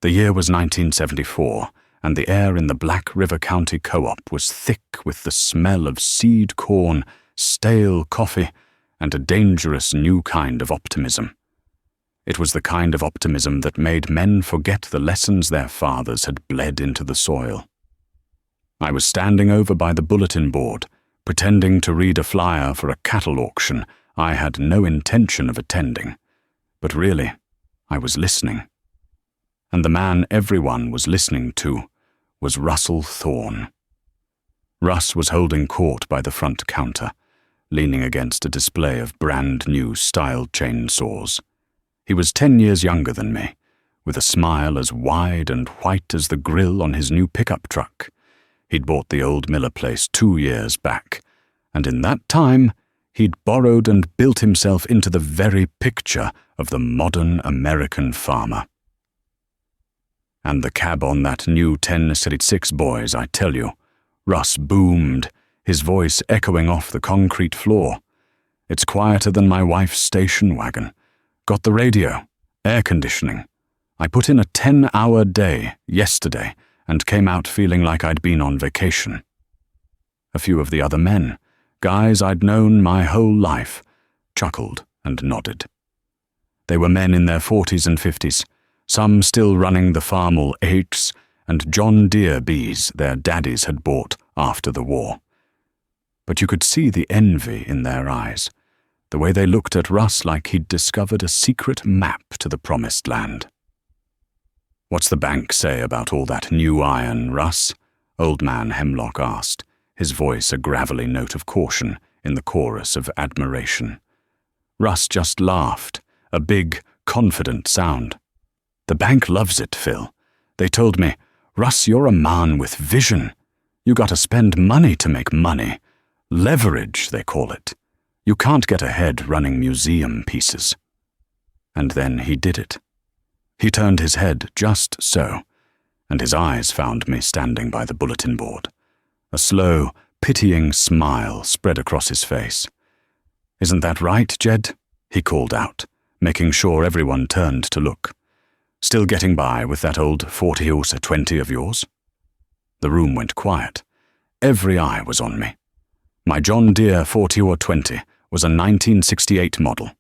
The year was 1974, and the air in the Black River County Co-op was thick with the smell of seed corn, stale coffee, and a dangerous new kind of optimism. It was the kind of optimism that made men forget the lessons their fathers had bled into the soil. I was standing over by the bulletin board, pretending to read a flyer for a cattle auction I had no intention of attending, but really, I was listening. And the man everyone was listening to was Russell Thorne. Russ was holding court by the front counter, leaning against a display of brand-new styled chainsaws. He was 10 years younger than me, with a smile as wide and white as the grill on his new pickup truck. He'd bought the old Miller place 2 years back, and in that time, he'd borrowed and built himself into the very picture of the modern American farmer. And the cab on that new 1036 boys, I tell you, Russ boomed, his voice echoing off the concrete floor. It's quieter than my wife's station wagon. Got the radio, air conditioning. I put in a 10-hour day yesterday and came out feeling like I'd been on vacation. A few of the other men, guys I'd known my whole life, chuckled and nodded. They were men in their 40s and 50s, some still running the Farmall 8s and John Deere Bs their daddies had bought after the war. But you could see the envy in their eyes, the way they looked at Russ like he'd discovered a secret map to the promised land. "What's the bank say about all that new iron, Russ?" Old man Hemlock asked, his voice a gravelly note of caution in the chorus of admiration. Russ just laughed, a big, confident sound. "The bank loves it, Phil. They told me, 'Russ, you're a man with vision. You gotta spend money to make money. Leverage, they call it. You can't get ahead running museum pieces.' And then he did it. He turned his head just so, and his eyes found me standing by the bulletin board. A slow, pitying smile spread across his face. 'Isn't that right, Jed?' he called out, making sure everyone turned to look. 'Still getting by with that old 40-20 of yours?' The room went quiet. Every eye was on me. My John Deere 40-20 was a 1968 model.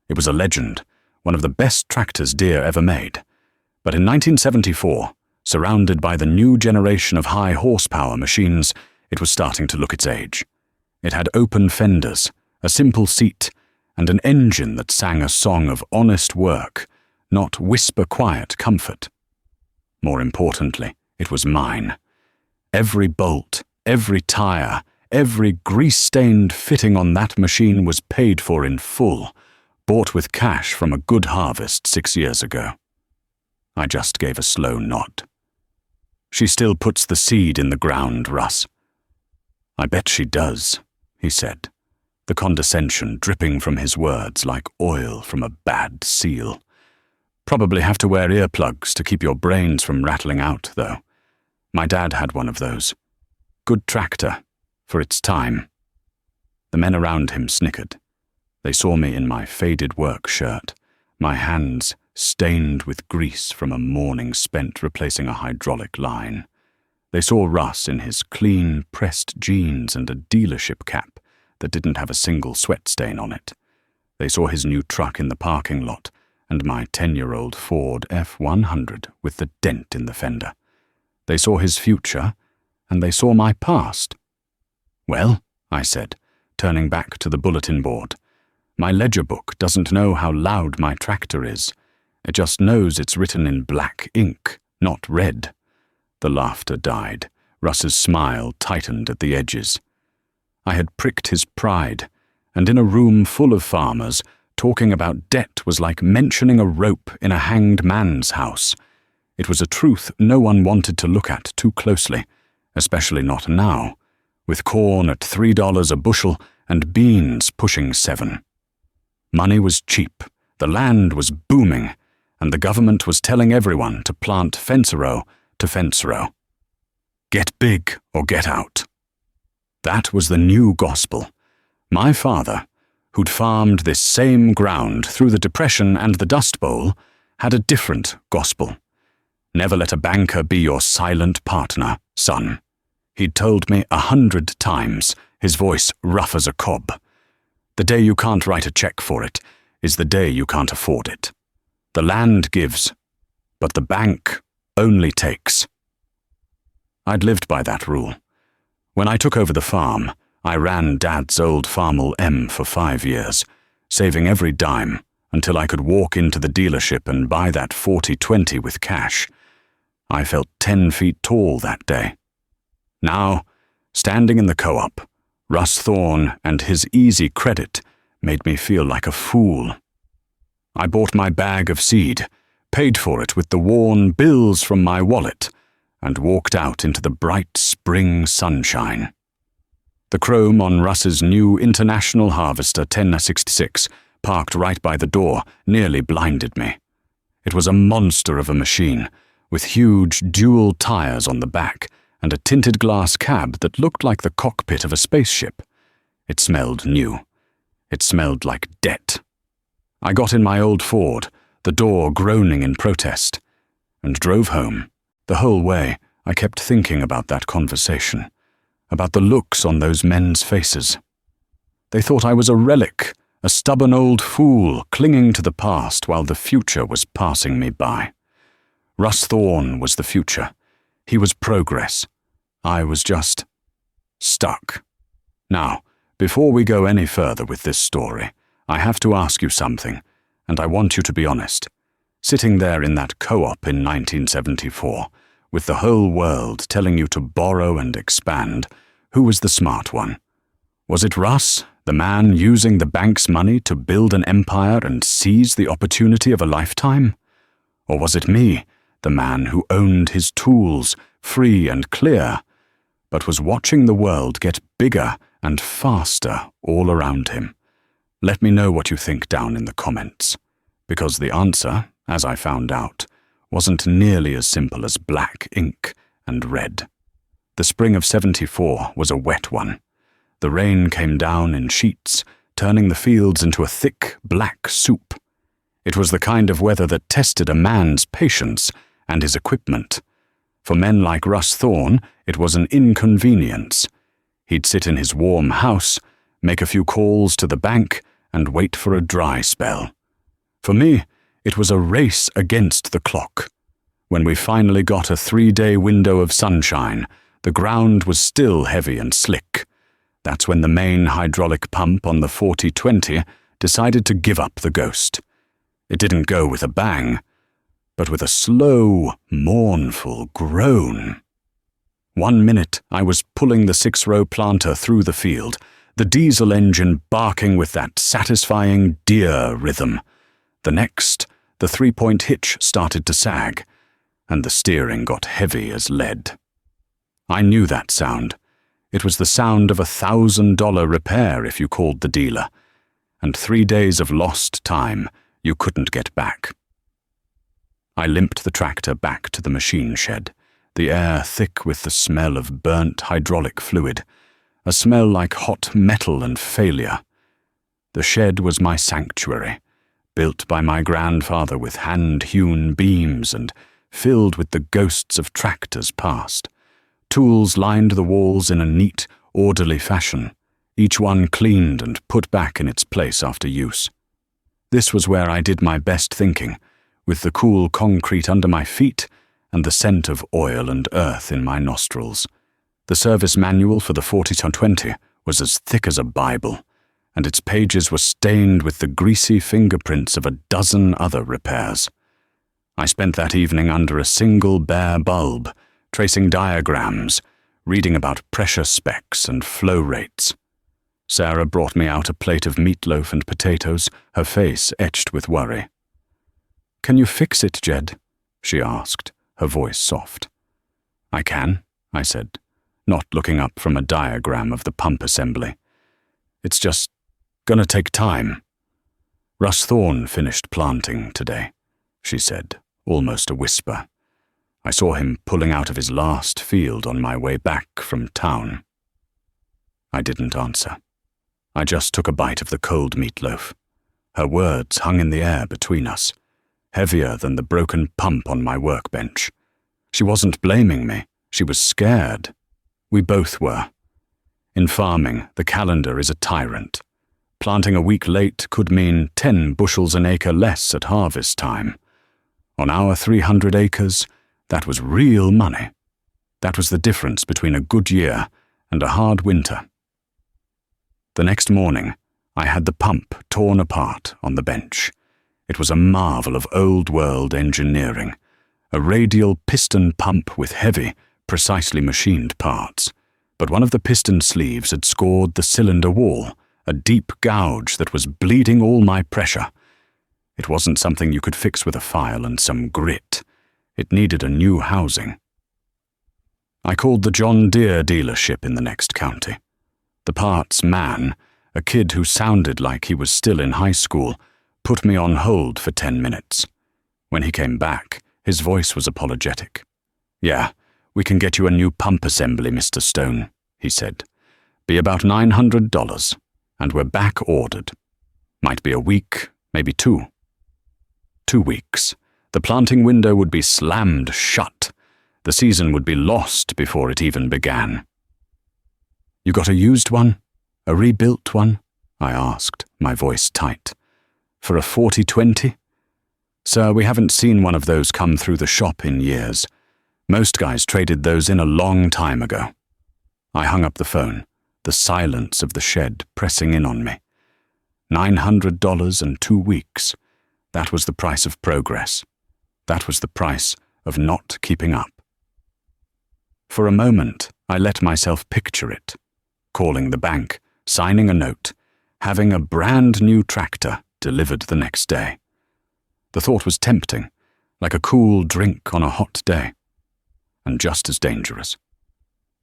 It was a legend, one of the best tractors Deere ever made. But in 1974, surrounded by the new generation of high horsepower machines, it was starting to look its age. It had open fenders, a simple seat, and an engine that sang a song of honest work, not whisper-quiet comfort. More importantly, it was mine. Every bolt, every tire, every grease-stained fitting on that machine was paid for in full, bought with cash from a good harvest 6 years ago. I just gave a slow nod. "She still puts the seed in the ground, Russ." "I bet she does," he said, the condescension dripping from his words like oil from a bad seal. "Probably have to wear earplugs to keep your brains from rattling out, though. My dad had one of those. Good tractor, for its time." The men around him snickered. They saw me in my faded work shirt, my hands stained with grease from a morning spent replacing a hydraulic line. They saw Russ in his clean, pressed jeans and a dealership cap that didn't have a single sweat stain on it. They saw his new truck in the parking lot and my 10-year-old Ford F-100 with the dent in the fender. They saw his future, and they saw my past. "Well," I said, turning back to the bulletin board, "my ledger book doesn't know how loud my tractor is. It just knows it's written in black ink, not red." The laughter died. Russ's smile tightened at the edges. I had pricked his pride, and in a room full of farmers, talking about debt was like mentioning a rope in a hanged man's house. It was a truth no one wanted to look at too closely, especially not now, with corn at $3 a bushel and beans pushing $7. Money was cheap, the land was booming, and the government was telling everyone to plant fence-a-row to fence-a-row. Get big or get out. That was the new gospel. My father, who'd farmed this same ground through the Depression and the Dust Bowl, had a different gospel. Never let a banker be your silent partner, son. He'd told me 100 times, his voice rough as a cob. The day you can't write a check for it is the day you can't afford it. The land gives, but the bank only takes. I'd lived by that rule. When I took over the farm, I ran Dad's old Farmall M for 5 years, saving every dime until I could walk into the dealership and buy that 40/20 with cash. I felt 10 feet tall that day. Now, standing in the co-op, Russ Thorne and his easy credit made me feel like a fool. I bought my bag of seed, paid for it with the worn bills from my wallet, and walked out into the bright spring sunshine. The chrome on Russ's new International Harvester 1066, parked right by the door, nearly blinded me. It was a monster of a machine, with huge dual tires on the back and a tinted glass cab that looked like the cockpit of a spaceship. It smelled new. It smelled like debt. I got in my old Ford, the door groaning in protest, and drove home. The whole way, I kept thinking about that conversation, about the looks on those men's faces. They thought I was a relic, a stubborn old fool clinging to the past while the future was passing me by. Russ Thorne was the future. He was progress. I was just stuck. Now, before we go any further with this story, I have to ask you something, and I want you to be honest. Sitting there in that co-op in 1974, with the whole world telling you to borrow and expand, who was the smart one? Was it Russ, the man using the bank's money to build an empire and seize the opportunity of a lifetime? Or was it me, the man who owned his tools, free and clear, but was watching the world get bigger and faster all around him? Let me know what you think down in the comments, because the answer, as I found out, wasn't nearly as simple as black ink and red. The spring of '74 was a wet one. The rain came down in sheets, turning the fields into a thick, black soup. It was the kind of weather that tested a man's patience and his equipment. For men like Russ Thorne, it was an inconvenience. He'd sit in his warm house, make a few calls to the bank, and wait for a dry spell. For me, it was a race against the clock. When we finally got a 3-day window of sunshine, the ground was still heavy and slick. That's when the main hydraulic pump on the 40/20 decided to give up the ghost. It didn't go with a bang, but with a slow, mournful groan. 1 minute I was pulling the 6-row planter through the field, the diesel engine barking with that satisfying deer rhythm. The next, the 3-point hitch started to sag, and the steering got heavy as lead. I knew that sound. It was the sound of $1,000 repair if you called the dealer, and 3 days of lost time you couldn't get back. I limped the tractor back to the machine shed, the air thick with the smell of burnt hydraulic fluid, a smell like hot metal and failure. The shed was my sanctuary, built by my grandfather with hand-hewn beams and filled with the ghosts of tractors past. Tools lined the walls in a neat, orderly fashion, each one cleaned and put back in its place after use. This was where I did my best thinking, with the cool concrete under my feet and the scent of oil and earth in my nostrils. The service manual for the 40/20 was as thick as a Bible, and its pages were stained with the greasy fingerprints of a dozen other repairs. I spent that evening under a single bare bulb, tracing diagrams, reading about pressure specs and flow rates. Sarah brought me out a plate of meatloaf and potatoes, her face etched with worry. "Can you fix it, Jed?" she asked, her voice soft. "I can," I said, not looking up from a diagram of the pump assembly. "It's just gonna take time." "Russ Thorne finished planting today," she said, almost a whisper. "I saw him pulling out of his last field on my way back from town." I didn't answer. I just took a bite of the cold meatloaf. Her words hung in the air between us, heavier than the broken pump on my workbench. She wasn't blaming me. She was scared. We both were. In farming, the calendar is a tyrant. Planting a week late could mean 10 bushels an acre less at harvest time. On our 300 acres, that was real money. That was the difference between a good year and a hard winter. The next morning, I had the pump torn apart on the bench. It was a marvel of old-world engineering, a radial piston pump with heavy, precisely machined parts. But one of the piston sleeves had scored the cylinder wall, a deep gouge that was bleeding all my pressure. It wasn't something you could fix with a file and some grit. It needed a new housing. I called the John Deere dealership in the next county. The parts man, a kid who sounded like he was still in high school, put me on hold for 10 minutes. When he came back, his voice was apologetic. "Yeah, we can get you a new pump assembly, Mr. Stone," he said. "Be about $900, and we're back ordered. Might be a week, maybe 2. 2 weeks. The planting window would be slammed shut. The season would be lost before it even began." "You got a used one? A rebuilt one?" I asked, my voice tight. "For a 40-20? "Sir, we haven't seen one of those come through the shop in years. Most guys traded those in a long time ago." I hung up the phone, the silence of the shed pressing in on me. $900 and 2 weeks. That was the price of progress. That was the price of not keeping up. For a moment, I let myself picture it. Calling the bank, signing a note, having a brand new tractor delivered the next day. The thought was tempting, like a cool drink on a hot day, and just as dangerous.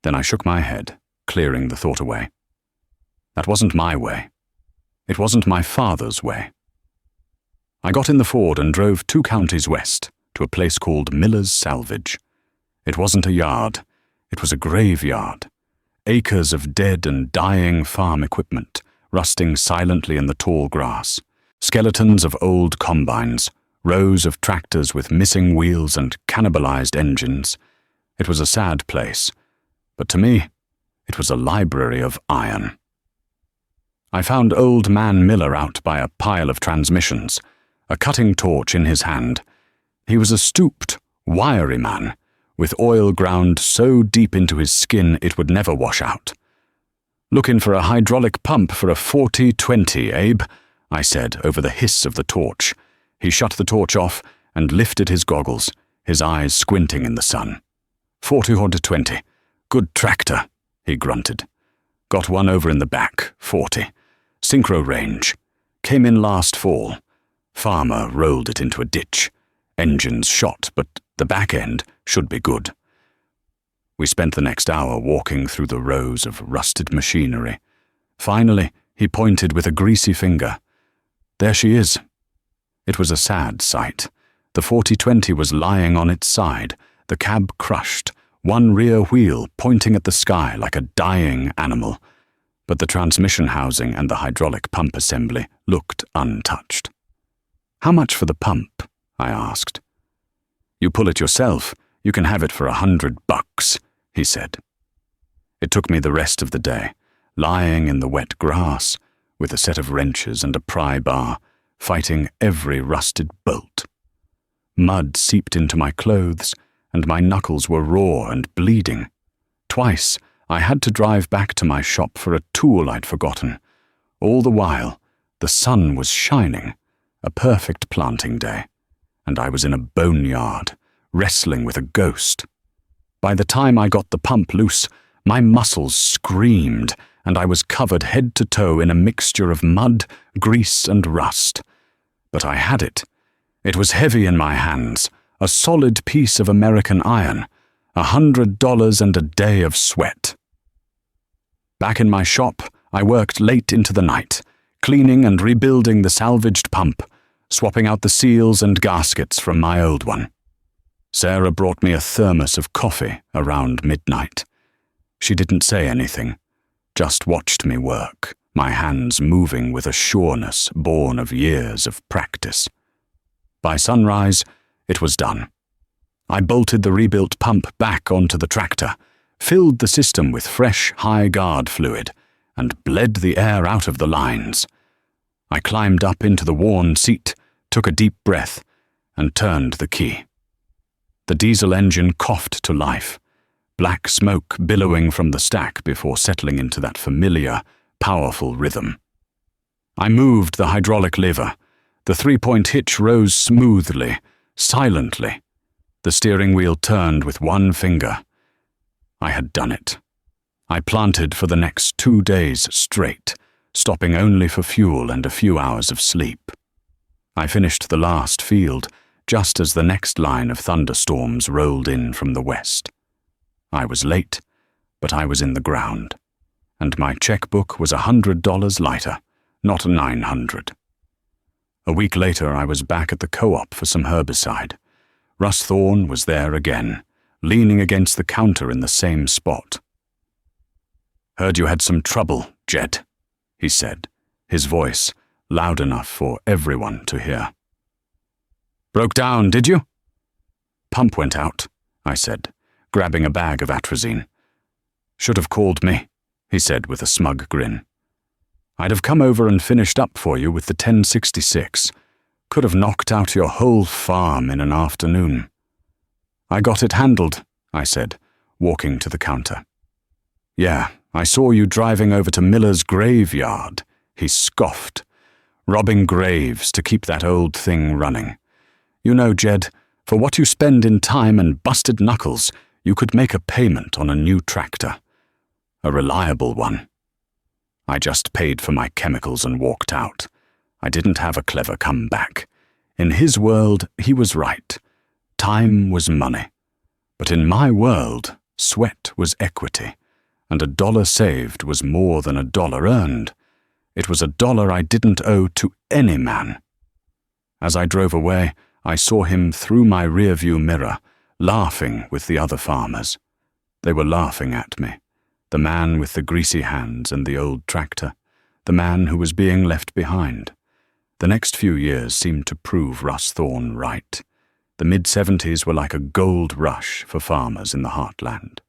Then I shook my head, clearing the thought away. That wasn't my way. It wasn't my father's way. I got in the Ford and drove 2 counties west to a place called Miller's Salvage. It wasn't a yard. It was a graveyard. Acres of dead and dying farm equipment, rusting silently in the tall grass. Skeletons of old combines, rows of tractors with missing wheels and cannibalized engines. It was a sad place, but to me, it was a library of iron. I found old man Miller out by a pile of transmissions, a cutting torch in his hand. He was a stooped, wiry man, with oil ground so deep into his skin it would never wash out. "Looking for a hydraulic pump for a 40-20, Abe?" I said over the hiss of the torch. He shut the torch off and lifted his goggles, his eyes squinting in the sun. 40 or 20. "Good tractor," he grunted. "Got one over in the back, 40. Synchro range. Came in last fall. Farmer rolled it into a ditch. Engines shot, but the back end should be good." We spent the next hour walking through the rows of rusted machinery. Finally, he pointed with a greasy finger. "There she is." It was a sad sight. The 40-20 was lying on its side, the cab crushed, one rear wheel pointing at the sky like a dying animal. But the transmission housing and the hydraulic pump assembly looked untouched. "How much for the pump?" I asked. "You pull it yourself. You can have it for $100, he said. It took me the rest of the day, lying in the wet grass, with a set of wrenches and a pry bar, fighting every rusted bolt. Mud seeped into my clothes, and my knuckles were raw and bleeding. Twice, I had to drive back to my shop for a tool I'd forgotten. All the while, the sun was shining, a perfect planting day, and I was in a boneyard, wrestling with a ghost. By the time I got the pump loose, my muscles screamed, and I was covered head to toe in a mixture of mud, grease, and rust. But I had it. It was heavy in my hands, a solid piece of American iron, $100 and a day of sweat. Back in my shop, I worked late into the night, cleaning and rebuilding the salvaged pump, swapping out the seals and gaskets from my old one. Sarah brought me a thermos of coffee around midnight. She didn't say anything, just watched me work, my hands moving with a sureness born of years of practice. By sunrise, it was done. I bolted the rebuilt pump back onto the tractor, filled the system with fresh, high-guard fluid, and bled the air out of the lines. I climbed up into the worn seat, took a deep breath, and turned the key. The diesel engine coughed to life, black smoke billowing from the stack before settling into that familiar, powerful rhythm. I moved the hydraulic lever. The three-point hitch rose smoothly, silently. The steering wheel turned with one finger. I had done it. I planted for the next 2 days straight, stopping only for fuel and a few hours of sleep. I finished the last field just as the next line of thunderstorms rolled in from the west. I was late, but I was in the ground, and my checkbook was $100 lighter, not $900. A week later, I was back at the co-op for some herbicide. Russ Thorne was there again, leaning against the counter in the same spot. "Heard you had some trouble, Jed," he said, his voice loud enough for everyone to hear. "Broke down, did you?" "Pump went out," I said, grabbing a bag of atrazine. "Should have called me," he said with a smug grin. "I'd have come over and finished up for you with the 1066. Could have knocked out your whole farm in an afternoon." "I got it handled," I said, walking to the counter. "Yeah, I saw you driving over to Miller's graveyard," he scoffed. "Robbing graves to keep that old thing running. You know, Jed, for what you spend in time and busted knuckles, you could make a payment on a new tractor. A reliable one." I just paid for my chemicals and walked out. I didn't have a clever comeback. In his world, he was right. Time was money. But in my world, sweat was equity, and a dollar saved was more than a dollar earned. It was a dollar I didn't owe to any man. As I drove away, I saw him through my rearview mirror, laughing with the other farmers. They were laughing at me. The man with the greasy hands and the old tractor, the man who was being left behind. The next few years seemed to prove Russ Thorne right. The mid-70s were like a gold rush for farmers in the heartland.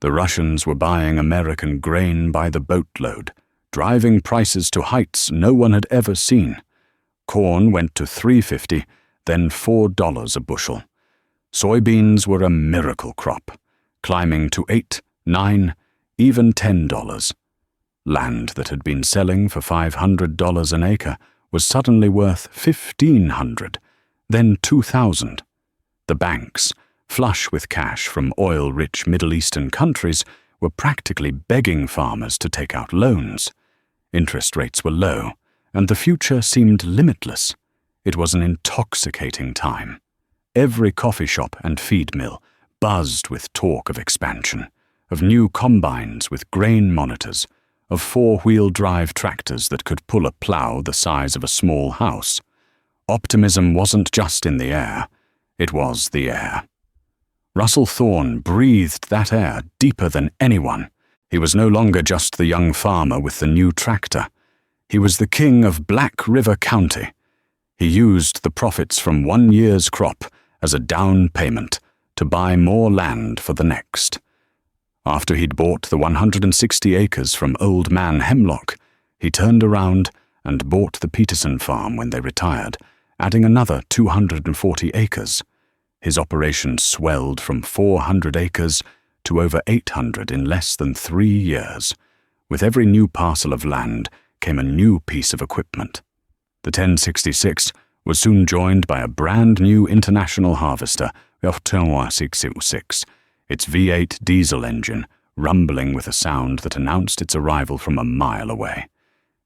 The Russians were buying American grain by the boatload, driving prices to heights no one had ever seen. Corn went to $3.50, then $4 a bushel. Soybeans were a miracle crop, climbing to $8, $9, even $10. Land that had been selling for $500 an acre was suddenly worth $1,500, then $2,000. The banks, flush with cash from oil-rich Middle Eastern countries, were practically begging farmers to take out loans. Interest rates were low, and the future seemed limitless. It was an intoxicating time. Every coffee shop and feed mill buzzed with talk of expansion, of new combines with grain monitors, of four-wheel drive tractors that could pull a plow the size of a small house. Optimism wasn't just in the air, it was the air. Russell Thorne breathed that air deeper than anyone. He was no longer just the young farmer with the new tractor. He was the king of Black River County. He used the profits from 1 year's crop as a down payment to buy more land for the next. After he'd bought the 160 acres from Old Man Hemlock, he turned around and bought the Peterson farm when they retired, adding another 240 acres. His operation swelled from 400 acres to over 800 in less than 3 years. With every new parcel of land came a new piece of equipment. The 1066 was soon joined by a brand new international harvester, its V8 diesel engine, rumbling with a sound that announced its arrival from a mile away.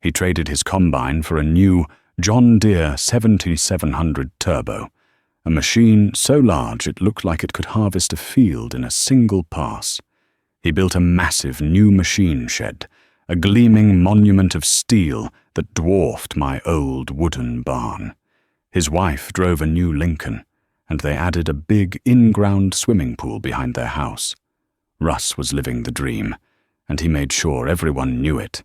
He traded his combine for a new John Deere 7700 Turbo, a machine so large it looked like it could harvest a field in a single pass. He built a massive new machine shed, a gleaming monument of steel that dwarfed my old wooden barn. His wife drove a new Lincoln, and they added a big in-ground swimming pool behind their house. Russ was living the dream, and he made sure everyone knew it.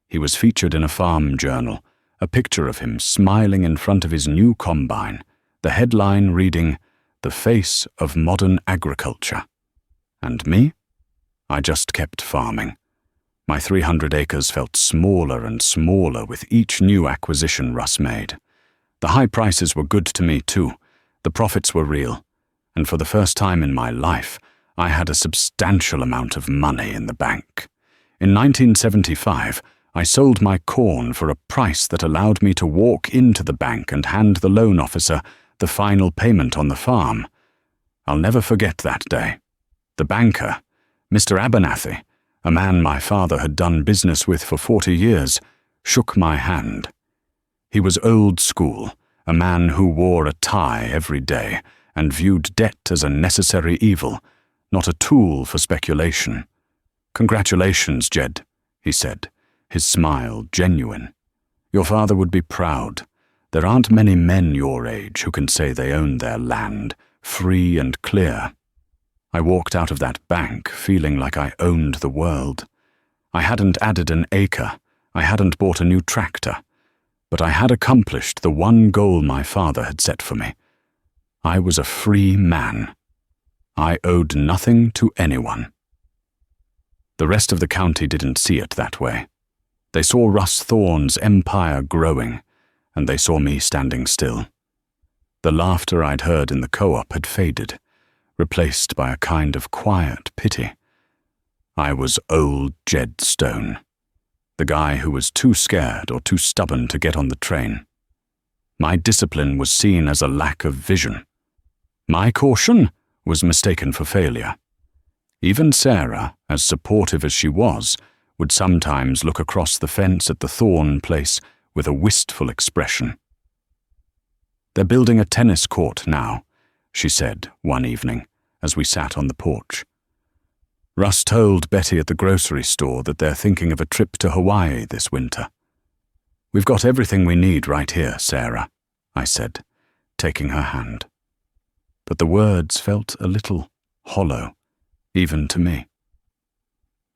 He was featured in a farm journal, a picture of him smiling in front of his new combine, the headline reading, the face of modern agriculture. And me? I just kept farming. My 300 acres felt smaller and smaller with each new acquisition Russ made. The high prices were good to me too. The profits were real. And for the first time in my life, I had a substantial amount of money in the bank. In 1975, I sold my corn for a price that allowed me to walk into the bank and hand the loan officer the final payment on the farm. I'll never forget that day. The banker, Mr. Abernathy, a man my father had done business with for 40 years, shook my hand. He was old school, a man who wore a tie every day and viewed debt as a necessary evil, not a tool for speculation. "Congratulations, Jed," he said, his smile genuine. "Your father would be proud. There aren't many men your age who can say they own their land, free and clear." I walked out of that bank feeling like I owned the world. I hadn't added an acre, I hadn't bought a new tractor, but I had accomplished the one goal my father had set for me. I was a free man. I owed nothing to anyone. The rest of the county didn't see it that way. They saw Russ Thorne's empire growing, and they saw me standing still. The laughter I'd heard in the co-op had faded, replaced by a kind of quiet pity. I was old Jed Stone, the guy who was too scared or too stubborn to get on the train. My discipline was seen as a lack of vision. My caution was mistaken for failure. Even Sarah, as supportive as she was, would sometimes look across the fence at the Thorne place with a wistful expression. "They're building a tennis court now," she said one evening as we sat on the porch. "Russ told Betty at the grocery store that they're thinking of a trip to Hawaii this winter." "We've got everything we need right here, Sarah," I said, taking her hand. But the words felt a little hollow, even to me.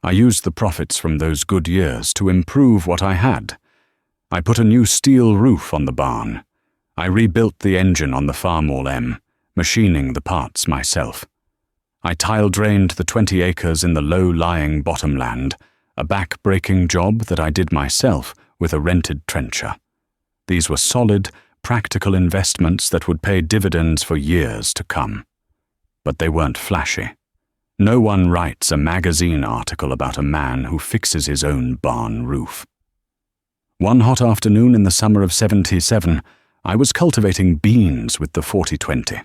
I used the profits from those good years to improve what I had. I put a new steel roof on the barn. I rebuilt the engine on the Farmall M, machining the parts myself. I tile-drained the 20 acres in the low-lying bottomland, a back-breaking job that I did myself with a rented trencher. These were solid, practical investments that would pay dividends for years to come. But they weren't flashy. No one writes a magazine article about a man who fixes his own barn roof. One hot afternoon in the summer of '77, I was cultivating beans with the 40-20.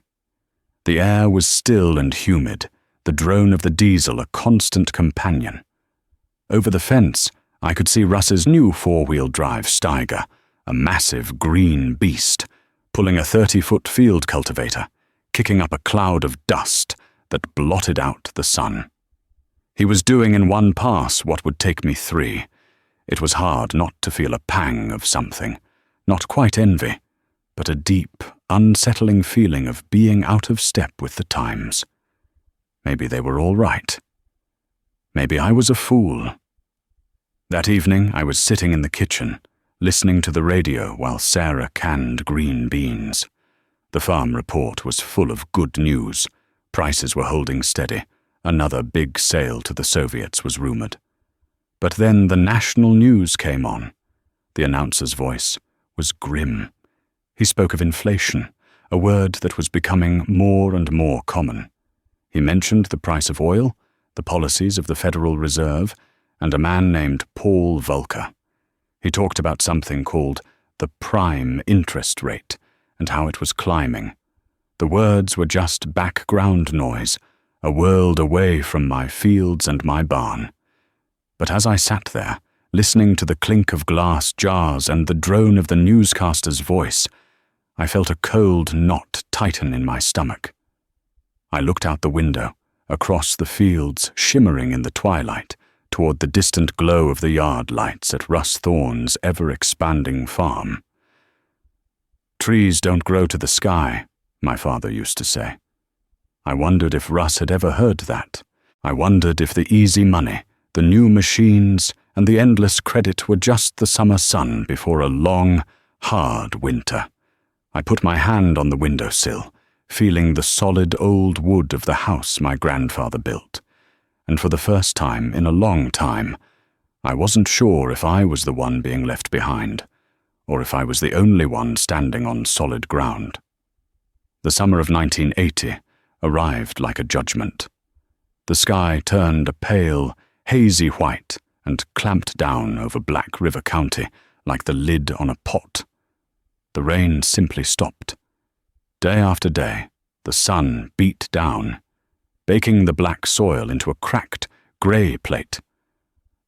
The air was still and humid, the drone of the diesel a constant companion. Over the fence, I could see Russ's new four-wheel drive Steiger, a massive green beast, pulling a 30-foot field cultivator, kicking up a cloud of dust that blotted out the sun. He was doing in one pass what would take me 3. It was hard not to feel a pang of something, not quite envy, but a deep, unsettling feeling of being out of step with the times. Maybe they were all right. Maybe I was a fool. That evening I was sitting in the kitchen, listening to the radio while Sarah canned green beans. The farm report was full of good news. Prices were holding steady. Another big sale to the Soviets was rumored. But then the national news came on. The announcer's voice was grim. He spoke of inflation, a word that was becoming more and more common. He mentioned the price of oil, the policies of the Federal Reserve, and a man named Paul Volcker. He talked about something called the prime interest rate and how it was climbing. The words were just background noise, a world away from my fields and my barn. But as I sat there, listening to the clink of glass jars and the drone of the newscaster's voice, I felt a cold knot tighten in my stomach. I looked out the window, across the fields shimmering in the twilight, toward the distant glow of the yard lights at Russ Thorne's ever-expanding farm. "Trees don't grow to the sky," my father used to say. I wondered if Russ had ever heard that. I wondered if the easy money, the new machines, and the endless credit were just the summer sun before a long, hard winter. I put my hand on the windowsill, feeling the solid old wood of the house my grandfather built, and for the first time in a long time, I wasn't sure if I was the one being left behind, or if I was the only one standing on solid ground. The summer of 1980 arrived like a judgment. The sky turned a pale, hazy white and clamped down over Black River County like the lid on a pot. The rain simply stopped. Day after day, the sun beat down, baking the black soil into a cracked, grey plate.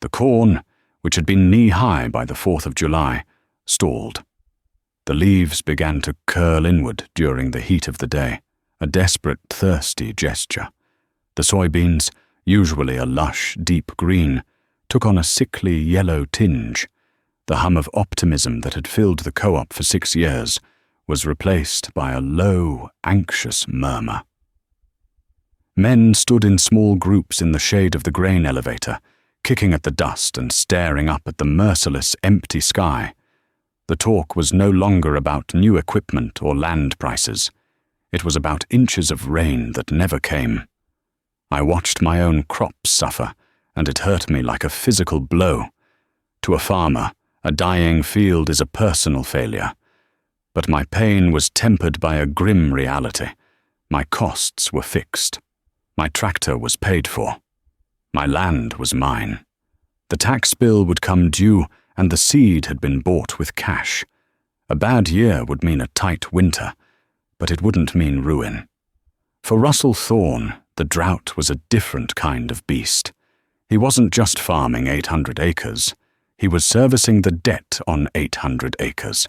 The corn, which had been knee-high by the 4th of July, stalled. The leaves began to curl inward during the heat of the day, a desperate, thirsty gesture. The soybeans, usually a lush, deep green, took on a sickly yellow tinge. The hum of optimism that had filled the co-op for 6 years was replaced by a low, anxious murmur. Men stood in small groups in the shade of the grain elevator, kicking at the dust and staring up at the merciless, empty sky. The talk was no longer about new equipment or land prices. It was about inches of rain that never came. I watched my own crops suffer, and it hurt me like a physical blow. To a farmer, a dying field is a personal failure. But my pain was tempered by a grim reality. My costs were fixed. My tractor was paid for. My land was mine. The tax bill would come due, and the seed had been bought with cash. A bad year would mean a tight winter, but it wouldn't mean ruin. For Russell Thorne, the drought was a different kind of beast. He wasn't just farming 800 acres. He was servicing the debt on 800 acres.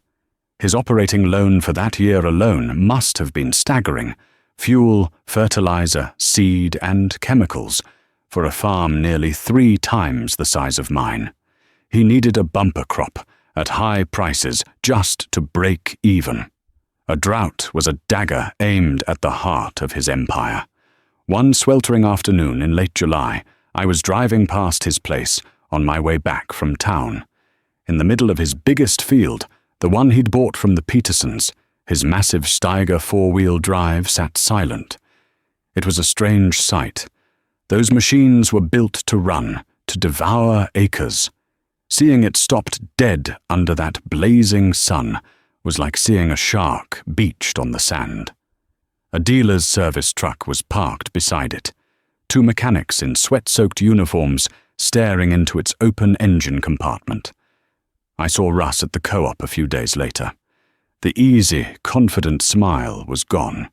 His operating loan for that year alone must have been staggering: fuel, fertilizer, seed, and chemicals, for a farm nearly 3 times the size of mine. He needed a bumper crop at high prices just to break even. A drought was a dagger aimed at the heart of his empire. One sweltering afternoon in late July, I was driving past his place on my way back from town. In the middle of his biggest field, the one he'd bought from the Petersons, his massive Steiger 4-wheel drive sat silent. It was a strange sight. Those machines were built to run, to devour acres. Seeing it stopped dead under that blazing sun was like seeing a shark beached on the sand. A dealer's service truck was parked beside it. 2 mechanics in sweat-soaked uniforms staring into its open engine compartment. I saw Russ at the co-op a few days later. The easy, confident smile was gone.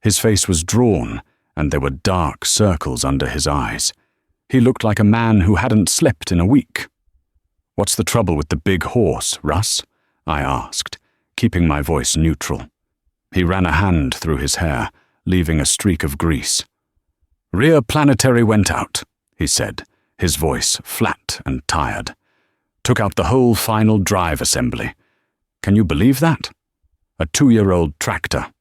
His face was drawn, and there were dark circles under his eyes. He looked like a man who hadn't slept in a week. "What's the trouble with the big horse, Russ?" I asked, keeping my voice neutral. He ran a hand through his hair, leaving a streak of grease. "Rear planetary went out," he said, his voice flat and tired. "Took out the whole final drive assembly. Can you believe that? A 2-year-old tractor."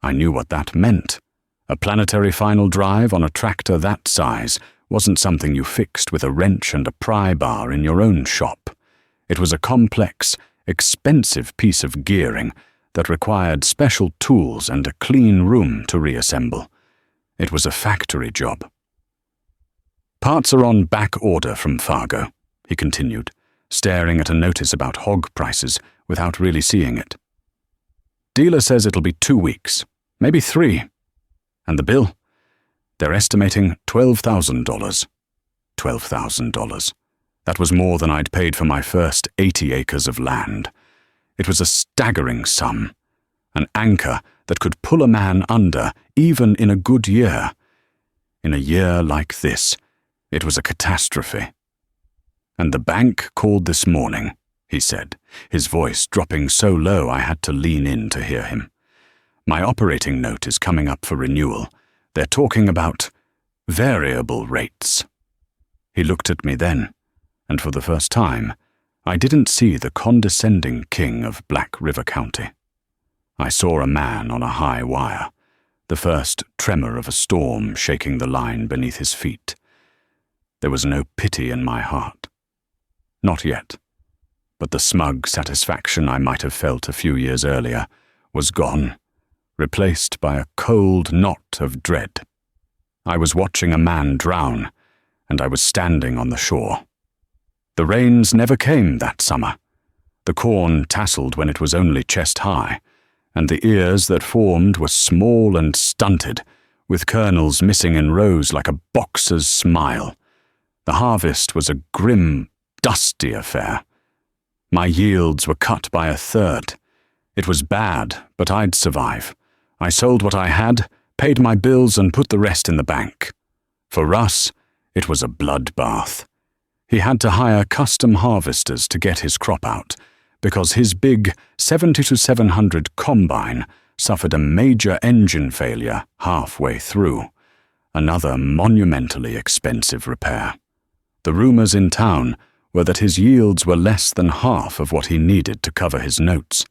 I knew what that meant. A planetary final drive on a tractor that size wasn't something you fixed with a wrench and a pry bar in your own shop. It was a complex, expensive piece of gearing that required special tools and a clean room to reassemble. It was a factory job. "Parts are on back order from Fargo," he continued, staring at a notice about hog prices without really seeing it. "Dealer says it'll be 2 weeks, maybe 3. And the bill? They're estimating $12,000. $12,000. That was more than I'd paid for my first 80 acres of land. It was a staggering sum, an anchor that could pull a man under even in a good year. In a year like this, it was a catastrophe. "And the bank called this morning," he said, his voice dropping so low I had to lean in to hear him. "My operating note is coming up for renewal. They're talking about variable rates." He looked at me then, and for the first time, I didn't see the condescending king of Black River County. I saw a man on a high wire, the first tremor of a storm shaking the line beneath his feet. There was no pity in my heart. Not yet, but the smug satisfaction I might have felt a few years earlier was gone, replaced by a cold knot of dread. I was watching a man drown, and I was standing on the shore. The rains never came that summer. The corn tasseled when it was only chest-high, and the ears that formed were small and stunted, with kernels missing in rows like a boxer's smile. The harvest was a grim, dusty affair. My yields were cut by a third. It was bad, but I'd survive. I sold what I had, paid my bills, and put the rest in the bank. For Russ, it was a bloodbath. He had to hire custom harvesters to get his crop out, because his big 70-700 combine suffered a major engine failure halfway through, another monumentally expensive repair. The rumors in town were that his yields were less than half of what he needed to cover his notes.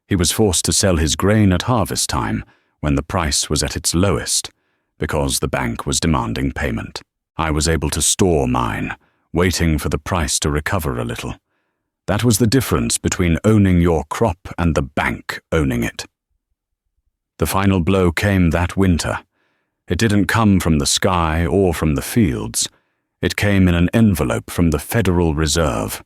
He was forced to sell his grain at harvest time, when the price was at its lowest, because the bank was demanding payment. I was able to store mine, waiting for the price to recover a little. That was the difference between owning your crop and the bank owning it. The final blow came that winter. It didn't come from the sky or from the fields. It came in an envelope from the Federal Reserve.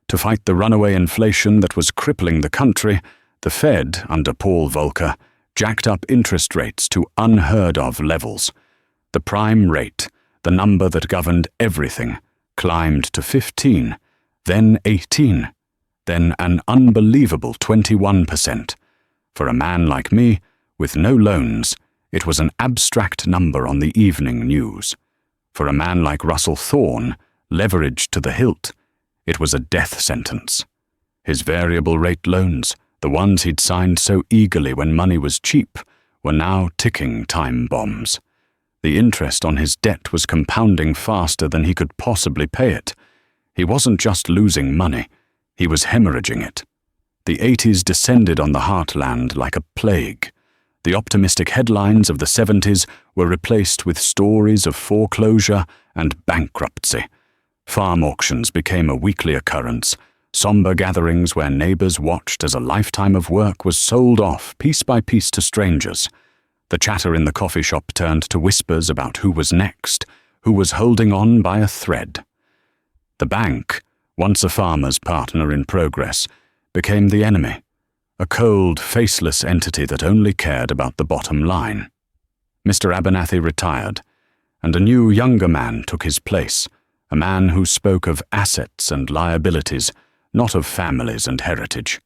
To fight the runaway inflation that was crippling the country, the Fed, under Paul Volcker, jacked up interest rates to unheard-of levels. The prime rate, the number that governed everything, climbed to 15, then 18, then an unbelievable 21%. For a man like me, with no loans, it was an abstract number on the evening news. For a man like Russell Thorne, leveraged to the hilt, it was a death sentence. His variable rate loans, the ones he'd signed so eagerly when money was cheap, were now ticking time bombs. The interest on his debt was compounding faster than he could possibly pay it. He wasn't just losing money, he was hemorrhaging it. The 80s descended on the heartland like a plague. The optimistic headlines of the 70s were replaced with stories of foreclosure and bankruptcy. Farm auctions became a weekly occurrence, somber gatherings where neighbors watched as a lifetime of work was sold off piece by piece to strangers. The chatter in the coffee shop turned to whispers about who was next, who was holding on by a thread. The bank, once a farmer's partner in progress, became the enemy, a cold, faceless entity that only cared about the bottom line. Mr. Abernathy retired, and a new, younger man took his place, a man who spoke of assets and liabilities, not of families and heritage.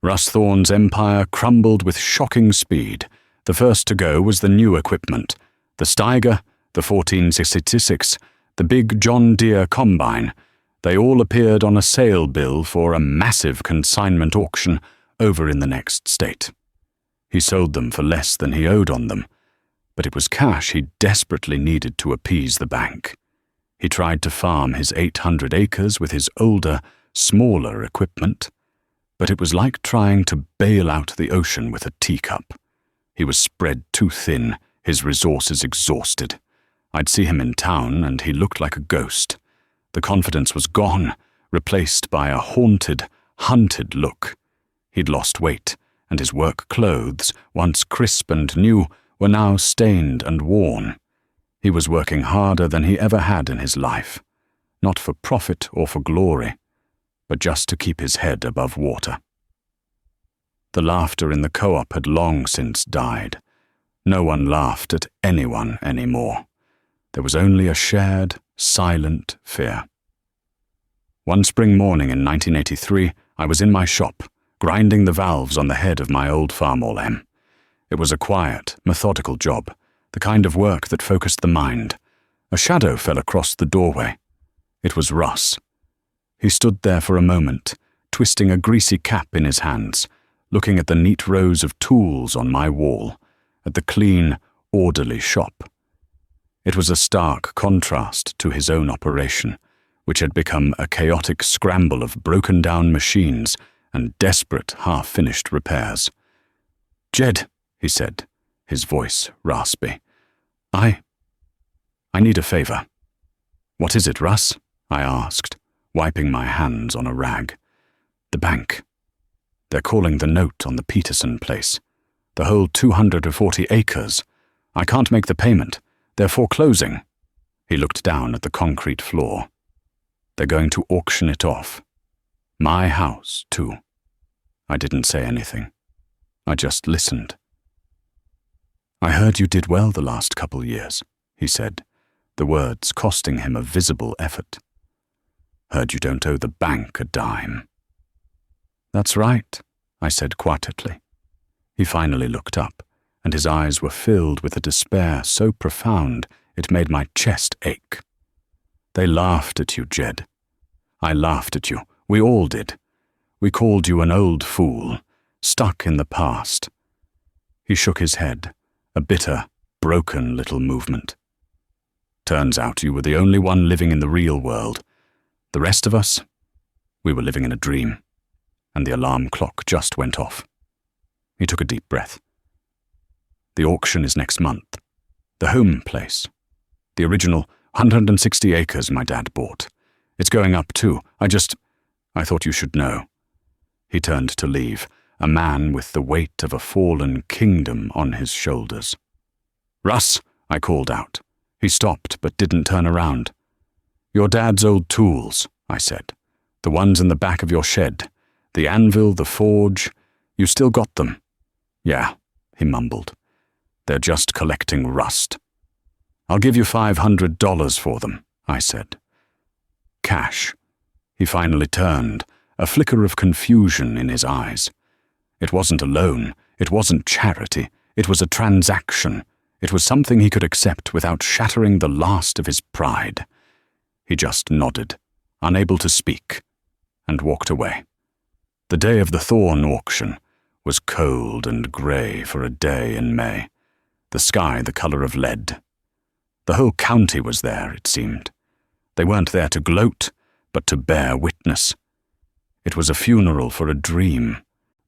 Russ Thorne's empire crumbled with shocking speed. The first to go was the new equipment, the Steiger, the 1466, the big John Deere combine. They all appeared on a sale bill for a massive consignment auction over in the next state. He sold them for less than he owed on them, but it was cash he desperately needed to appease the bank. He tried to farm his 800 acres with his older, smaller equipment, but it was like trying to bail out the ocean with a teacup. He was spread too thin, his resources exhausted. I'd see him in town, and he looked like a ghost. The confidence was gone, replaced by a haunted, hunted look. He'd lost weight, and his work clothes, once crisp and new, were now stained and worn. He was working harder than he ever had in his life, not for profit or for glory, but just to keep his head above water. The laughter in the co-op had long since died. No one laughed at anyone anymore. There was only a shared, silent fear. One spring morning in 1983, I was in my shop, grinding the valves on the head of my old Farmall M. It was a quiet, methodical job, the kind of work that focused the mind. A shadow fell across the doorway. It was Russ. He stood there for a moment, twisting a greasy cap in his hands, looking at the neat rows of tools on my wall, at the clean, orderly shop. It was a stark contrast to his own operation, which had become a chaotic scramble of broken-down machines and desperate, half-finished repairs. "Jed," he said, his voice raspy, I need a favor." "What is it, Russ?" I asked, wiping my hands on a rag. "The bank. They're calling the note on the Peterson place. The whole 240 acres. I can't make the payment. They're foreclosing." He looked down at the concrete floor. "They're going to auction it off. My house, too." I didn't say anything. I just listened. "I heard you did well the last couple years," he said, the words costing him a visible effort. "Heard you don't owe the bank a dime." "That's right," I said quietly. He finally looked up, and his eyes were filled with a despair so profound it made my chest ache. "They laughed at you, Jed. I laughed at you. We all did. We called you an old fool, stuck in the past." He shook his head, a bitter, broken little movement. "Turns out you were the only one living in the real world. The rest of us, we were living in a dream." And the alarm clock just went off. He took a deep breath. "The auction is next month. The home place. The original 160 acres my dad bought. It's going up too. I thought you should know." He turned to leave, a man with the weight of a fallen kingdom on his shoulders. "Russ," I called out. He stopped but didn't turn around. "Your dad's old tools," I said. "The ones in the back of your shed. The anvil, the forge. You still got them?" "Yeah," he mumbled. "They're just collecting rust." "I'll give you $500 for them," I said. Cash. He finally turned, a flicker of confusion in his eyes. It wasn't a loan. It wasn't charity. It was a transaction. It was something he could accept without shattering the last of his pride. He just nodded, unable to speak, and walked away. The day of the Thorn auction was cold and grey for a day in May, the sky the colour of lead. The whole county was there, it seemed. They weren't there to gloat, but to bear witness. It was a funeral for a dream.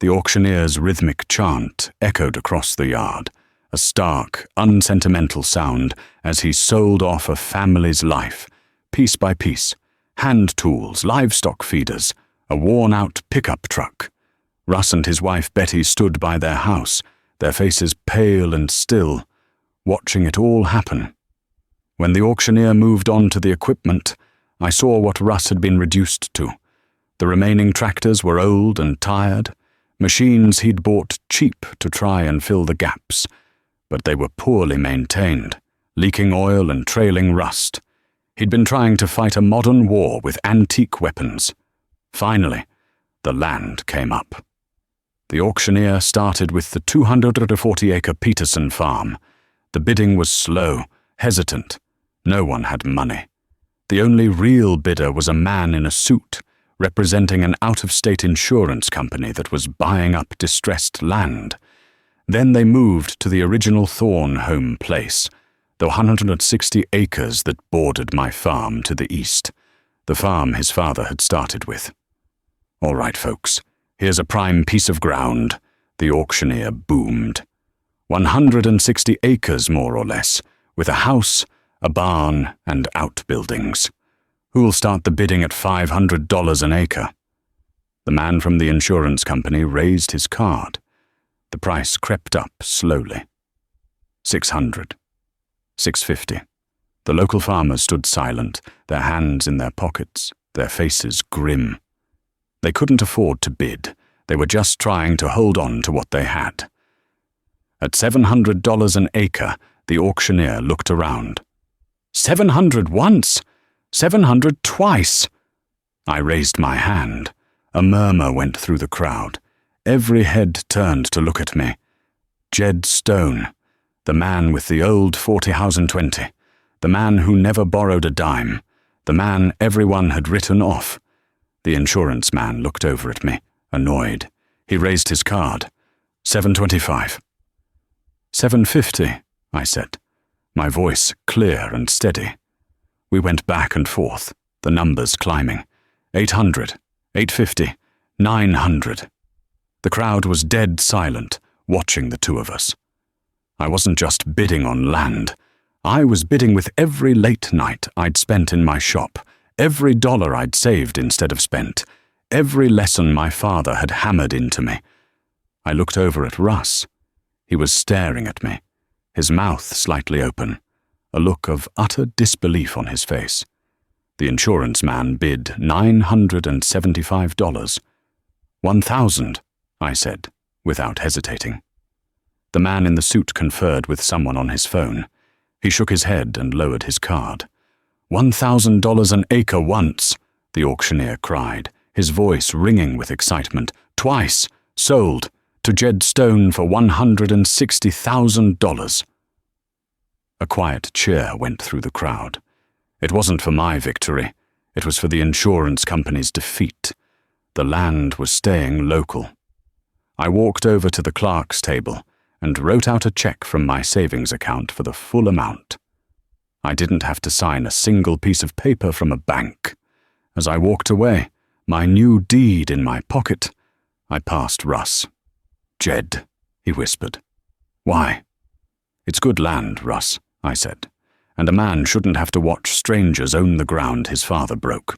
The auctioneer's rhythmic chant echoed across the yard, a stark, unsentimental sound as he sold off a family's life, piece by piece, hand tools, livestock feeders, a worn-out pickup truck. Russ and his wife Betty stood by their house, their faces pale and still, watching it all happen. When the auctioneer moved on to the equipment, I saw what Russ had been reduced to. The remaining tractors were old and tired, machines he'd bought cheap to try and fill the gaps, but they were poorly maintained, leaking oil and trailing rust. He'd been trying to fight a modern war with antique weapons. Finally, the land came up. The auctioneer started with the 240-acre Peterson farm. The bidding was slow, hesitant. No one had money. The only real bidder was a man in a suit, representing an out-of-state insurance company that was buying up distressed land. Then they moved to the original Thorn home place, the 160 acres that bordered my farm to the east, the farm his father had started with. "All right, folks, here's a prime piece of ground," the auctioneer boomed. 160 acres, more or less, with a house, a barn, and outbuildings. Who'll start the bidding at $500 an acre? The man from the insurance company raised his card. The price crept up slowly. 600. 650. The local farmers stood silent, their hands in their pockets, their faces grim. They couldn't afford to bid. They were just trying to hold on to what they had. At $700 an acre, the auctioneer looked around. 700 once! 700 twice! I raised my hand. A murmur went through the crowd. Every head turned to look at me. Jed Stone, the man with the old 40,020, the man who never borrowed a dime, the man everyone had written off. The insurance man looked over at me, annoyed. He raised his card. 725. 750, I said, my voice clear and steady. We went back and forth, the numbers climbing. 800, 850, 900. The crowd was dead silent, watching the two of us. I wasn't just bidding on land. I was bidding with every late night I'd spent in my shop, every dollar I'd saved instead of spent, every lesson my father had hammered into me. I looked over at Russ. He was staring at me, his mouth slightly open, a look of utter disbelief on his face. The insurance man bid $975. $1,000, I said, without hesitating. The man in the suit conferred with someone on his phone. He shook his head and lowered his card. $1,000 an acre once, the auctioneer cried, his voice ringing with excitement. Twice, sold, to Jed Stone for $160,000. A quiet cheer went through the crowd. It wasn't for my victory. It was for the insurance company's defeat. The land was staying local. I walked over to the clerk's table and wrote out a check from my savings account for the full amount. I didn't have to sign a single piece of paper from a bank. As I walked away, my new deed in my pocket, I passed Russ. Jed, he whispered. Why? It's good land, Russ, I said, and a man shouldn't have to watch strangers own the ground his father broke.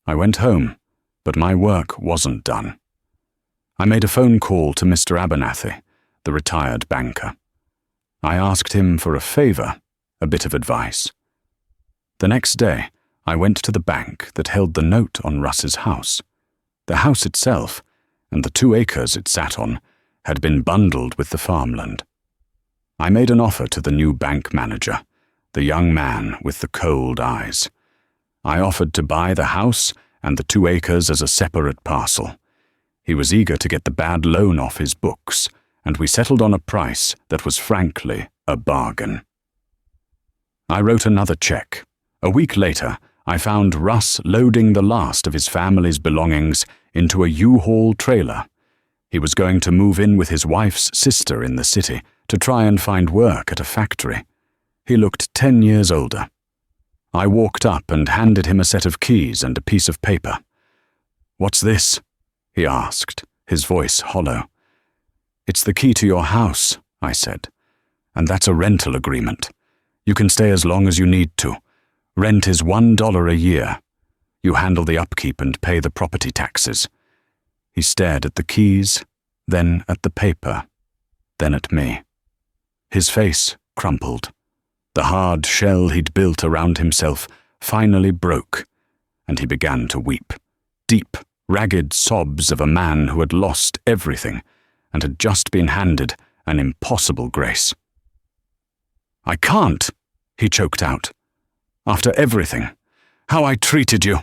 I went home, but my work wasn't done. I made a phone call to Mr. Abernathy, the retired banker. I asked him for a favor, a bit of advice. The next day, I went to the bank that held the note on Russ's house. The house itself, and the 2 acres it sat on, had been bundled with the farmland. I made an offer to the new bank manager, the young man with the cold eyes. I offered to buy the house and the 2 acres as a separate parcel. He was eager to get the bad loan off his books, and we settled on a price that was frankly a bargain. I wrote another check. A week later, I found Russ loading the last of his family's belongings into a U-Haul trailer. He was going to move in with his wife's sister in the city to try and find work at a factory. He looked 10 years older. I walked up and handed him a set of keys and a piece of paper. "What's this?" he asked, his voice hollow. "It's the key to your house," I said, "and that's a rental agreement. You can stay as long as you need to. Rent is $1 a year. You handle the upkeep and pay the property taxes." He stared at the keys, then at the paper, then at me. His face crumpled. The hard shell he'd built around himself finally broke, and he began to weep. Deep, ragged sobs of a man who had lost everything and had just been handed an impossible grace. "I can't," he choked out. "After everything, how I treated you."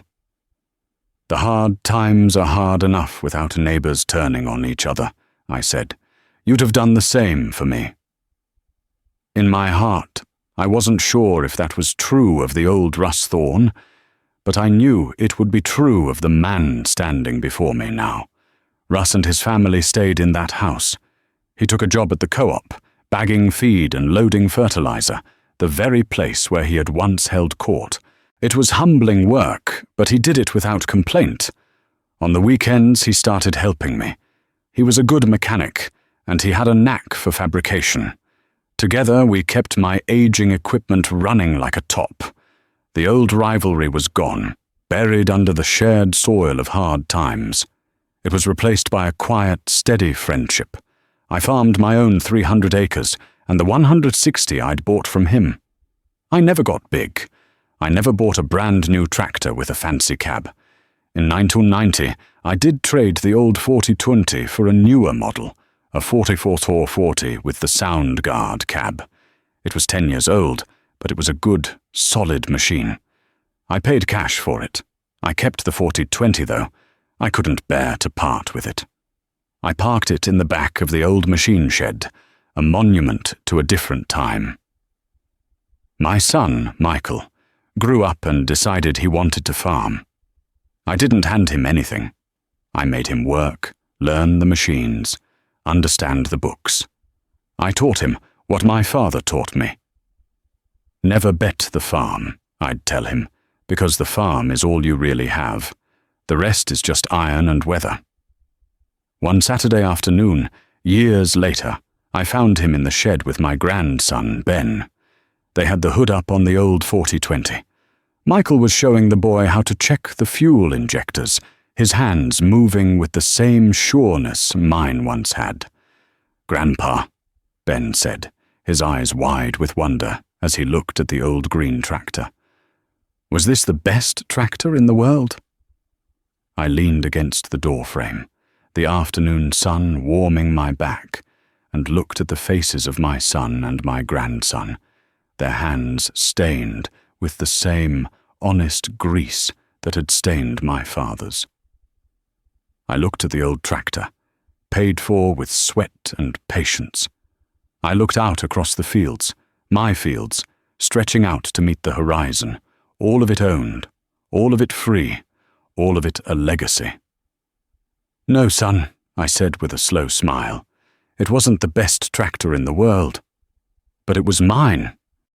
"The hard times are hard enough without neighbors turning on each other," I said. "You'd have done the same for me." In my heart, I wasn't sure if that was true of the old Russ Thorne, but I knew it would be true of the man standing before me now. Russ and his family stayed in that house. He took a job at the co-op, bagging feed and loading fertilizer, the very place where he had once held court. It was humbling work, but he did it without complaint. On the weekends, he started helping me. He was a good mechanic, and he had a knack for fabrication. Together, we kept my aging equipment running like a top. The old rivalry was gone, buried under the shared soil of hard times. It was replaced by a quiet, steady friendship. I farmed my own 300 acres, and the 160 I'd bought from him. I never got big. I never bought a brand new tractor with a fancy cab. In 1990, I did trade the old 4020 for a newer model, a 4440 with the Sound Guard cab. It was 10 years old, but it was a good, solid machine. I paid cash for it. I kept the 4020 though. I couldn't bear to part with it. I parked it in the back of the old machine shed, a monument to a different time. My son, Michael, grew up and decided he wanted to farm. I didn't hand him anything. I made him work, learn the machines, understand the books. I taught him what my father taught me. Never bet the farm, I'd tell him, because the farm is all you really have. The rest is just iron and weather. One Saturday afternoon, years later, I found him in the shed with my grandson, Ben. They had the hood up on the old 4020. Michael was showing the boy how to check the fuel injectors, his hands moving with the same sureness mine once had. "Grandpa," Ben said, his eyes wide with wonder as he looked at the old green tractor. Was this the best tractor in the world? I leaned against the doorframe, the afternoon sun warming my back, and looked at the faces of my son and my grandson, their hands stained with the same honest grease that had stained my father's. I looked at the old tractor, paid for with sweat and patience. I looked out across the fields, my fields, stretching out to meet the horizon, all of it owned, all of it free, all of it a legacy. No, son, I said with a slow smile. It wasn't the best tractor in the world, but it was mine.